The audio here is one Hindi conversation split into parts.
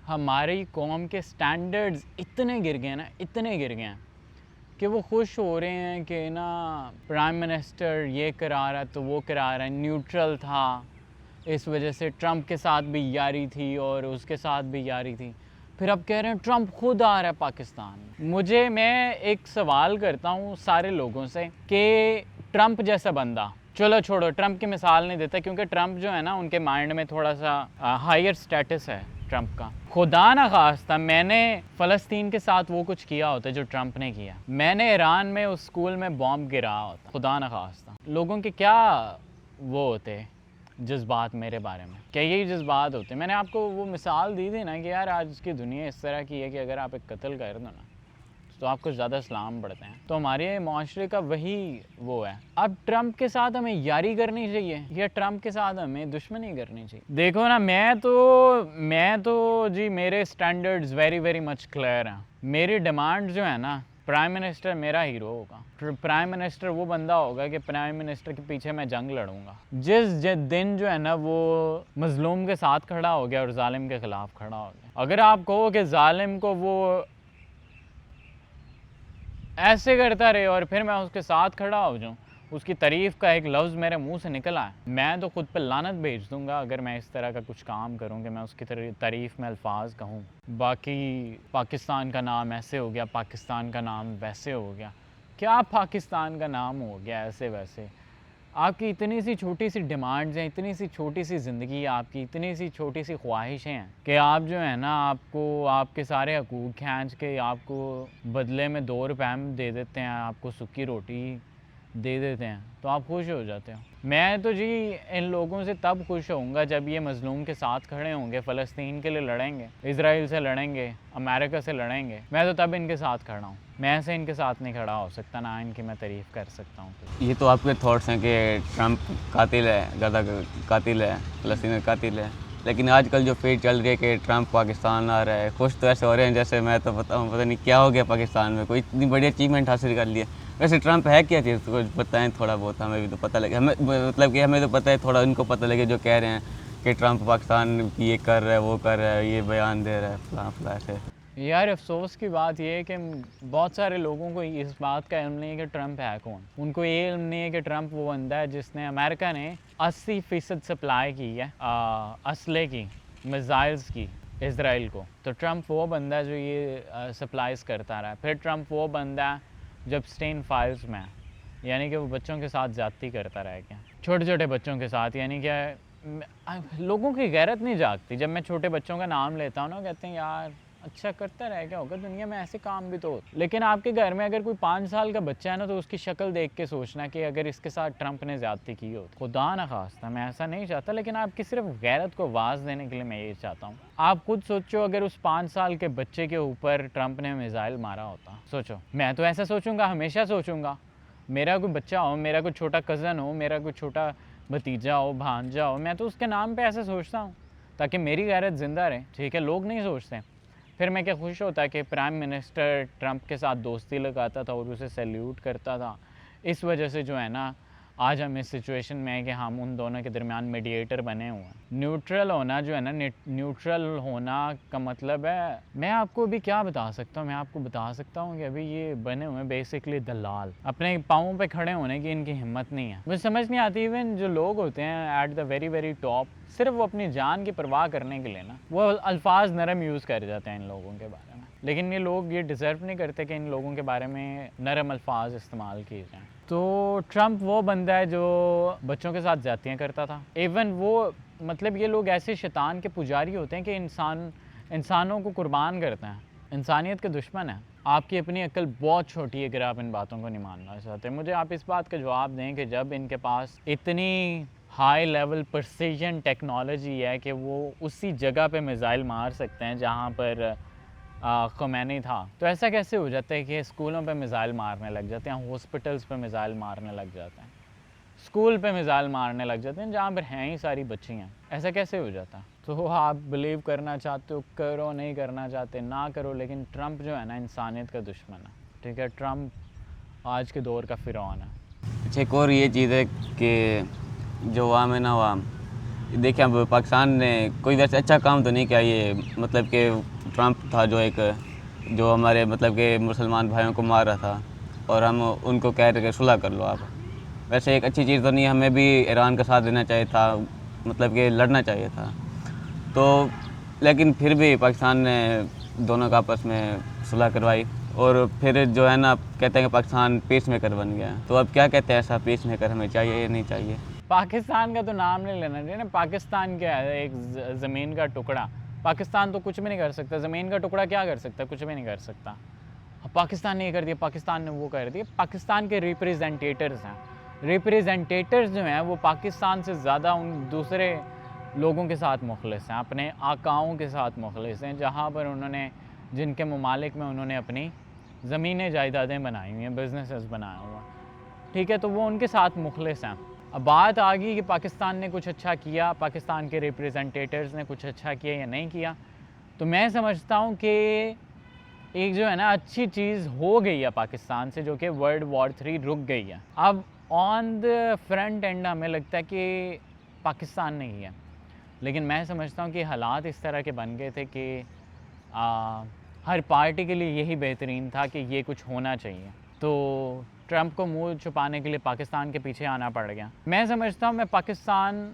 हमारी कौम के स्टैंडर्ड्स इतने गिर गए ना, इतने गिर गए हैं कि वो खुश हो रहे हैं कि ना प्राइम मिनिस्टर ये करा रहा है तो वो करा रहा है, न्यूट्रल था, इस वजह से ट्रंप के साथ भी यारी थी और उसके साथ भी यारी थी। फिर अब कह रहे हैं ट्रंप खुद आ रहा है पाकिस्तान में। मैं एक सवाल करता हूँ सारे लोगों से कि ट्रंप जैसा बंदा, चलो छोड़ो ट्रंप की मिसाल नहीं देता क्योंकि ट्रंप जो है ना उनके माइंड में थोड़ा सा हायर स्टेटस है ट्रंप का। खुदा ना खास्ता मैंने फ़लस्तीन के साथ वो कुछ किया होता जो ट्रंप ने किया, मैंने ईरान में उस स्कूल में बॉम्ब गिरा होता, खुदा ना खास्ता, लोगों के क्या वो होते जज्बात मेरे बारे में, क्या यही जज्बात होते। मैंने आपको वो मिसाल दी थी ना कि यार आज की दुनिया इस तरह की है कि अगर आप एक कत्ल कर दो ना तो आपको ज़्यादा इस्लाम पढ़ते हैं। तो हमारे माशरे का वही वो है। अब ट्रंप के साथ हमें यारी करनी चाहिए या ट्रंप के साथ हमें दुश्मनी करनी चाहिए? देखो ना, मैं तो जी मेरे standards very very much clear हैं। मेरी डिमांड जो है ना, प्राइम मिनिस्टर मेरा हीरो होगा। प्राइम मिनिस्टर वो बंदा होगा कि प्राइम मिनिस्टर के पीछे मैं जंग लड़ूंगा जिस दिन जो है ना वो मजलूम के साथ खड़ा हो गया और जालिम के खिलाफ खड़ा हो गया। अगर आप कहो कि जालिम को वो ऐसे करता रहे और फिर मैं उसके साथ खड़ा हो जाऊं, उसकी तारीफ़ का एक लफ्ज़ मेरे मुंह से निकल आए, मैं तो खुद पे लानत भेज दूंगा अगर मैं इस तरह का कुछ काम करूं कि मैं उसकी तारीफ़ में अल्फाज कहूं। बाकी पाकिस्तान का नाम ऐसे हो गया, पाकिस्तान का नाम वैसे हो गया। क्या पाकिस्तान का नाम हो गया ऐसे वैसे? आपकी इतनी सी छोटी सी डिमांड्स हैं, इतनी सी छोटी सी ज़िंदगी, आपकी इतनी सी छोटी सी ख्वाहिशें हैं कि आप जो है ना आपको आपके सारे हकूक़ खींच के आपको बदले में 2 रुपए दे देते हैं, आपको सूखी रोटी दे देते हैं तो आप खुश हो जाते हो। मैं तो जी इन लोगों से तब खुश होऊंगा जब ये मज़लूम के साथ खड़े होंगे, फ़लस्तीन के लिए लड़ेंगे, इजराइल से लड़ेंगे, अमेरिका से लड़ेंगे, मैं तो तब इनके साथ खड़ा हूँ। मैं ऐसे इनके साथ नहीं खड़ा हो सकता, ना इनकी मैं तारीफ़ कर सकता हूँ। ये तो आपके थॉट्स हैं कि ट्रंप कातिल है, गधा कातिल है, फ़लस्तीन का कातिल है, लेकिन आजकल जो फेज चल रही है कि ट्रंप पाकिस्तान आ रहा है, खुश तो ऐसे हो रहे हैं जैसे मैं तो पता नहीं क्या हो गया पाकिस्तान में, कोई इतनी बड़ी अचीवमेंट हासिल कर लिया। वैसे ट्रंप है क्या चीज़, तो कुछ बताएं थोड़ा बहुत, हमें भी तो पता लगे, हमें मतलब कि हमें तो पता है, थोड़ा उनको पता लगे जो कह रहे हैं कि ट्रंप पाकिस्तान की ये कर रहा है, वो कर रहा है, ये बयान दे रहा है, फलां फलां ऐसे। यार अफसोस की बात यह है कि बहुत सारे लोगों को इस बात का इल्म नहीं है कि ट्रंप है कौन। उनको ये इल्म नहीं है कि ट्रंप वो बंदा है जिसने अमेरिका ने 80% सप्लाई की है असले की, मिसाइल्स की इसराइल को। तो ट्रंप वो बंदा है जो ये सप्लाईज करता रहा है। फिर ट्रंप वो बंदा है जब स्टेन फाइल्स में है, यानी कि वो बच्चों के साथ ज़्यादती करता रह गया, छोटे छोटे बच्चों के साथ। यानी कि लोगों की गैरत नहीं जागती। जब मैं छोटे बच्चों का नाम लेता हूँ ना, कहते हैं यार अच्छा करता रह गया होगा, दुनिया में ऐसे काम भी तो होते। लेकिन आपके घर में अगर कोई 5 साल का बच्चा है ना, तो उसकी शक्ल देख के सोचना कि अगर इसके साथ ट्रंप ने ज़्यादती की हो। खुदा ना खास्ता मैं ऐसा नहीं चाहता, लेकिन आपकी सिर्फ गैरत को आवाज़ देने के लिए मैं ये चाहता हूँ। आप खुद सोचो, अगर उस 5 साल के बच्चे के ऊपर ट्रंप ने मिसाइल मारा होता, सोचो। मैं तो ऐसा सोचूंगा, हमेशा सोचूंगा, मेरा कोई बच्चा हो, मेरा कोई छोटा कज़न हो, मेरा कोई छोटा भतीजा हो, भांजा हो, मैं तो उसके नाम पे ऐसे सोचता हूँ ताकि मेरी गैरत ज़िंदा रहे। ठीक है, लोग नहीं सोचते। फिर मैं क्या खुश होता कि प्राइम मिनिस्टर ट्रंप के साथ दोस्ती लगाता था और उसे सैल्यूट करता था। इस वजह से जो है ना आज हम इस सिचुएशन में है कि हम उन दोनों के दरमियान मीडिएटर बने हुए हैं। न्यूट्रल होना जो है ना, न्यूट्रल होना का मतलब है, मैं आपको अभी क्या बता सकता हूँ, मैं आपको बता सकता हूँ कि अभी ये बने हुए हैं बेसिकली दलाल। अपने पाँवों पे खड़े होने की इनकी हिम्मत नहीं है। मुझे समझ नहीं आती, इवन जो लोग होते हैं at the very very top, सिर्फ वो अपनी जान की परवाह करने के लिए ना वो अल्फाज नरम यूज़ कर जाते हैं इन लोगों के बारे में। लेकिन ये लोग ये डिज़र्व नहीं करते कि इन लोगों के बारे में नरम अल्फाज इस्तेमाल किए जाएँ। तो ट्रंप वो बंदा है जो बच्चों के साथ ज़्यादतियाँ करता था। इवन वो मतलब ये लोग ऐसे शैतान के पुजारी होते हैं कि इंसानों को कुर्बान करते हैं, इंसानियत के दुश्मन है। आपकी अपनी अक्ल बहुत छोटी है अगर आप इन बातों को नहीं मानना चाहते। मुझे आप इस बात का जवाब दें कि जब इनके पास इतनी हाई लेवल प्रिसीजन टेक्नोलॉजी है कि वो उसी जगह पे मिसाइल मार सकते हैं जहाँ पर ख़ुमैनी था, तो ऐसा कैसे हो जाता है कि स्कूलों पे मिसाइल मारने लग जाते हैं, हॉस्पिटल्स पे मिसाइल मारने लग जाते हैं, स्कूल पे मिसाइल मारने लग जाते हैं जहाँ पर हैं ही सारी बच्चियाँ? ऐसा कैसे हो जाता है? तो आप बिलीव करना चाहते हो करो, नहीं करना चाहते ना करो, लेकिन ट्रंप जो है ना इंसानियत का दुश्मन है। ठीक है, ट्रंप आज के दौर का फ़िरौन है। अच्छा, एक और ये चीज़ है कि जो वाम है ना, वाम देखिए अब पाकिस्तान ने कोई वैसे अच्छा काम तो नहीं किया ये, मतलब कि ट्रंप था जो हमारे मतलब कि मुसलमान भाइयों को मार रहा था और हम उनको कह रहे कि सुलह कर लो आप। वैसे एक अच्छी चीज़ तो नहीं, हमें भी ईरान का साथ देना चाहिए था, मतलब कि लड़ना चाहिए था। तो लेकिन फिर भी पाकिस्तान ने दोनों का आपस में सुलह करवाई और फिर जो है ना कहते हैं कि पाकिस्तान पीस मेकर बन गया। तो अब क्या कहते हैं, ऐसा पीस मेकर हमें चाहिए या नहीं चाहिए? पाकिस्तान का तो नाम नहीं लेना चाहिए ना। पाकिस्तान क्या है, एक ज़मीन का टुकड़ा। पाकिस्तान तो कुछ भी नहीं कर सकता। ज़मीन का टुकड़ा क्या कर सकता है? कुछ भी नहीं कर सकता। पाकिस्तान ने ये कर दिया, पाकिस्तान ने वो कर दिया। पाकिस्तान के रिप्रेजेंटेटर्स हैं, रिप्रेजेंटेटर्स जो हैं वो पाकिस्तान से ज़्यादा उन दूसरे लोगों के साथ मुखलिस हैं, अपने आकाओं के साथ मुखलिस हैं, जहाँ पर उन्होंने जिनके ममालिक में उन्होंने अपनी ज़मीनें जायदादें बनाई हुई हैं, बिजनेसेस बनाए हुए हैं, ठीक है। तो वो उनके साथ मुखलिस हैं। अब बात आ गई कि पाकिस्तान ने कुछ अच्छा किया, पाकिस्तान के रिप्रेजेंटेटर्स ने कुछ अच्छा किया या नहीं किया। तो मैं समझता हूँ कि एक जो है ना अच्छी चीज़ हो गई है पाकिस्तान से, जो कि वर्ल्ड वॉर 3 रुक गई है। अब ऑन द फ्रंट एंड हमें लगता है कि पाकिस्तान ने ही है, लेकिन मैं समझता हूँ कि हालात इस तरह के बन गए थे कि हर पार्टी के लिए यही बेहतरीन था कि ये कुछ होना चाहिए। तो ट्रंप को मुंह छुपाने के लिए पाकिस्तान के पीछे आना पड़ गया। मैं समझता हूँ मैं पाकिस्तान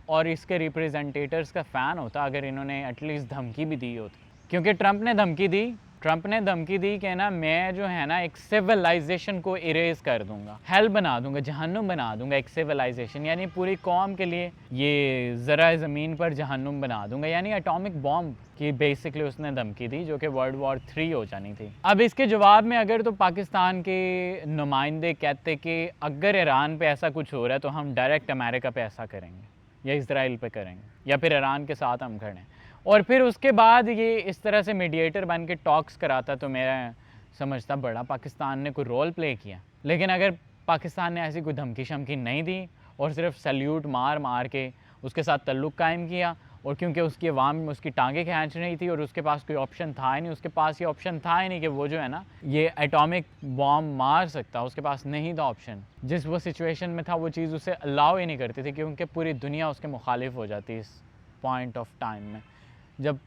और इसके रिप्रेजेंटेटर्स का फ़ैन होता अगर इन्होंने एटलीस्ट धमकी भी दी होती, क्योंकि ट्रंप ने धमकी दी कि ना मैं जो है ना एक सिविलाइजेशन को इरेज कर दूंगा, हेल बना दूंगा, जहन्नुम बना दूंगा एक सिविलाइजेशन, यानी पूरी कौम के लिए ये ज़रा ज़मीन पर जहन्नुम बना दूंगा, यानी एटॉमिक बॉम्ब की बेसिकली उसने धमकी दी, जो कि वर्ल्ड वॉर 3 हो जानी थी। अब इसके जवाब में अगर तो पाकिस्तान के नुमाइंदे कहते कि अगर ईरान पे ऐसा कुछ हो रहा है तो हम डायरेक्ट अमेरिका पे ऐसा करेंगे या इसराइल पे करेंगे या फिर ईरान के साथ हम खड़े, और फिर उसके बाद ये इस तरह से मीडिएटर बन के टॉक्स कराता, तो मैं समझता बड़ा पाकिस्तान ने कोई रोल प्ले किया। लेकिन अगर पाकिस्तान ने ऐसी कोई धमकी शमकी नहीं दी और सिर्फ सल्यूट मार के उसके साथ तल्लुक़ कायम किया, और क्योंकि उसकी अवाम में उसकी टांगें खींच रही थी और उसके पास कोई ऑप्शन था ही नहीं, उसके पास ये ऑप्शन था ही नहीं कि वो जो है ना ये एटॉमिक बॉम्ब मार सकता, उसके पास नहीं था ऑप्शन। जिस वो सिचुएशन में था वो चीज़ उसे अलाउ ही नहीं करती थी, क्योंकि पूरी दुनिया उसके मुखालिफ हो जाती इस पॉइंट ऑफ टाइम में। जब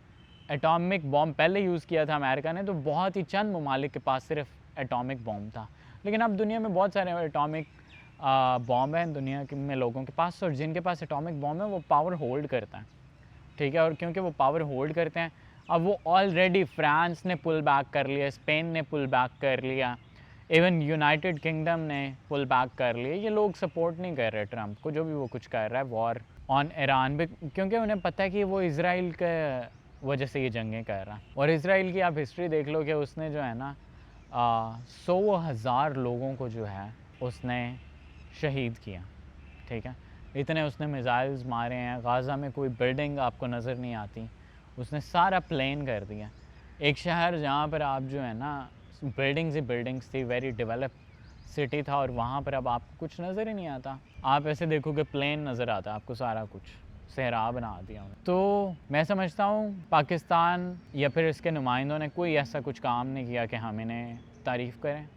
एटॉमिक बॉम्ब पहले यूज़ किया था अमेरिका ने, तो बहुत ही चंद ममालिक के पास सिर्फ एटॉमिक बॉम्ब था, लेकिन अब दुनिया में बहुत सारे एटॉमिक बॉम्ब हैं दुनिया में लोगों के पास, और जिनके पास एटॉमिक बॉम्ब है वो पावर होल्ड करता है, ठीक है। और क्योंकि वो पावर होल्ड करते हैं, अब वो ऑलरेडी फ्रांस ने पुल बैक कर लिया, स्पेन ने पुल बैक कर लिया, इवन यूनाइटेड किंगडम ने पुल बैक कर लिया। ये लोग सपोर्ट नहीं कर रहे ट्रंप को, जो भी वो कुछ कर रहा है वॉर ऑन ईरान पे, क्योंकि उन्हें पता है कि वो इसराइल के वजह से ये जंगें कर रहा है। और इसराइल की आप हिस्ट्री देख लो कि उसने जो है ना 100,000 लोगों को जो है उसने शहीद किया, ठीक है। इतने उसने मिसाइल्स मारे हैं, गाज़ा में कोई बिल्डिंग आपको नज़र नहीं आती, उसने सारा प्लेन कर दिया। एक शहर जहाँ पर आप जो है ना बिल्डिंग्स ही बिल्डिंग्स थी, वेरी डेवलप सिटी था, और वहाँ पर अब आपको कुछ नज़र ही नहीं आता। आप ऐसे देखोगे प्लेन नज़र आता आपको, सारा कुछ सहरा बना दिया। तो मैं समझता हूँ पाकिस्तान या फिर इसके नुमाइंदों ने कोई ऐसा कुछ काम नहीं किया कि हम इन्हें तारीफ़ करें।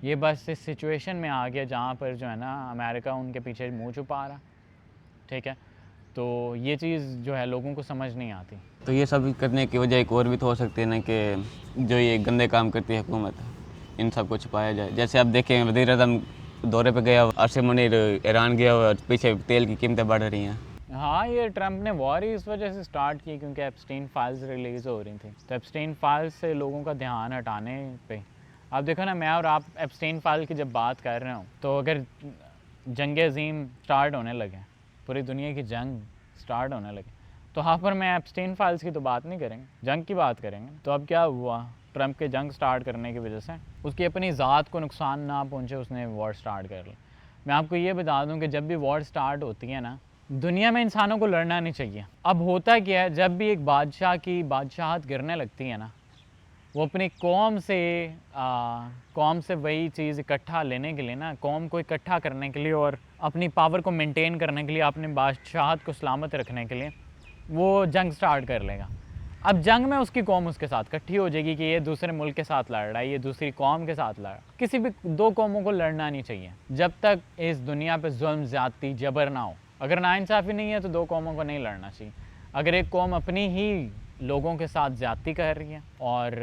ये बस इस सिचुएशन में आ गया जहाँ पर जो है ना अमेरिका उनके पीछे मुँह छुपा रहा, ठीक है। तो ये चीज़ जो है लोगों को समझ नहीं आती। तो ये सब करने की वजह एक और भी तो हो सकती है ना, कि जो ये गंदे काम करती है हुकूमत, इन सब को छुपाया जाए। जैसे आप देखें वज़ीर आज़म दौरे पे गया, अरशद मुनीर ईरान गया और पीछे तेल की कीमतें बढ़ रही हैं। हाँ, ये ट्रंप ने वॉर ही इस वजह से स्टार्ट की क्योंकि एप्स्टीन फाइल्स रिलीज़ हो रही थी, तो एप्स्टीन फाइल्स से लोगों का ध्यान हटाने पे। आप देखो ना, मैं और आप एप्स्टीन फाइल की जब बात कर रहे हो, तो अगर जंग अज़ीम स्टार्ट होने लगे, पूरी दुनिया की जंग स्टार्ट होने लगे, तो यहाँ पर मैं एप्स्टीन फाइल्स की तो बात नहीं करेंगे, जंग की बात करेंगे। तो अब क्या हुआ, ट्रंप के जंग स्टार्ट करने की वजह से उसकी अपनी ज़ात को नुकसान ना पहुँचे, उसने वॉर स्टार्ट कर लिया। मैं आपको ये बता दूँ कि जब भी वॉर स्टार्ट होती है ना, दुनिया में इंसानों को लड़ना नहीं चाहिए। अब होता क्या है, जब भी एक बादशाह की बादशाहत गिरने लगती है ना, वो अपनी कौम से वही चीज़ इकट्ठा लेने के लिए ना, कौम को इकट्ठा करने के लिए और अपनी पावर को मेंटेन करने के लिए, अपनी बादशाहत को सलामत रखने के लिए वो जंग स्टार्ट कर लेगा। अब जंग में उसकी कौम उसके साथ इकट्ठी हो जाएगी कि ये दूसरे मुल्क के साथ लड़ रहा है, ये दूसरी कौम के साथ लड़ रहा है। किसी भी दो कौमों को लड़ना नहीं चाहिए जब तक इस दुनिया पे जुल्म, ज़्यादती, जबर ना हो। अगर नाइंसाफ़ी नहीं है तो दो कौमों को नहीं लड़ना चाहिए। अगर एक कौम अपनी ही लोगों के साथ ज़्यादती कर रही है और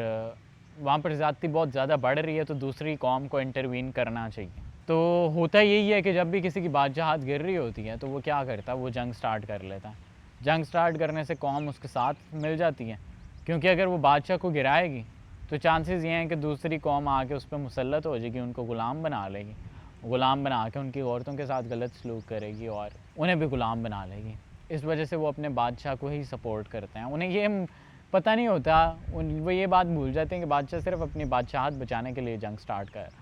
वहाँ पर ज़्यादती बहुत ज़्यादा बढ़ रही है तो दूसरी कौम को इंटरवीन करना चाहिए। तो होता यही है कि जब भी किसी की बादशाहत गिर रही होती है तो वो क्या करता है, वो जंग स्टार्ट कर लेता है। जंग स्टार्ट करने से कौम उसके साथ मिल जाती है, क्योंकि अगर वो बादशाह को गिराएगी तो चांसेस ये हैं कि दूसरी कौम आके उस पर मुसल्लत हो जाएगी, उनको ग़ुलाम बना लेगी, ग़ुलाम बना के उनकी औरतों के साथ गलत सलूक करेगी और उन्हें भी ग़ुलाम बना लेगी। इस वजह से वो अपने बादशाह को ही सपोर्ट करते हैं। उन्हें ये पता नहीं होता, वो ये बात भूल जाते हैं कि बादशाह सिर्फ अपनी बादशाहत बचाने के लिए जंग स्टार्ट कर रहा है।